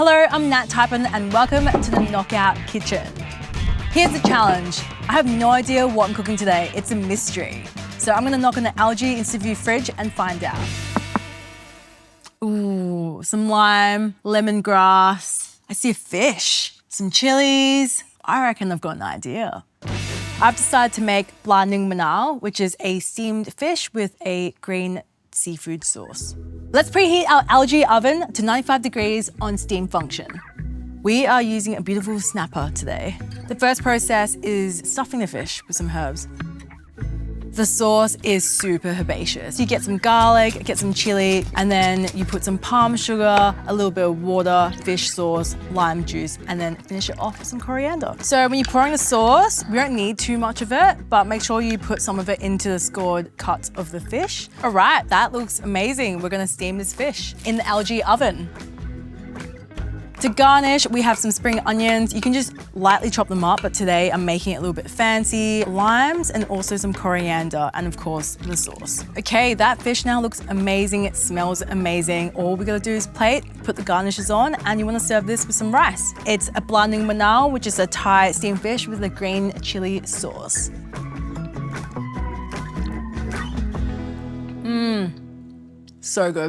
Hello, I'm Nat Thaipun and welcome to the Knockout Kitchen. Here's the challenge. I have no idea what I'm cooking today. It's a mystery. So I'm gonna knock on the algae interview fridge and find out. Ooh, some lime, lemongrass. I see a fish, some chilies. I reckon I've got an idea. I've decided to make blah nung manao, which is a steamed fish with a green seafood sauce. Let's preheat our algae oven to 95 degrees on steam function. We are using a beautiful snapper today. The first process is stuffing the fish with some herbs. The sauce is super herbaceous. You get some garlic, get some chili, and then you put some palm sugar, a little bit of water, fish sauce, lime juice, and then finish it off with some coriander. So when you're pouring the sauce, we don't need too much of it, but make sure you put some of it into the scored cuts of the fish. All right, that looks amazing. We're gonna steam this fish in the algae oven. To garnish, we have some spring onions. You can just lightly chop them up, but today I'm making it a little bit fancy. Limes and also some coriander and of course the sauce. Okay, that fish now looks amazing. It smells amazing. All we gotta do is plate, put the garnishes on, and you wanna serve this with some rice. It's a blah nung manao, which is a Thai steamed fish with a green chili sauce. So good.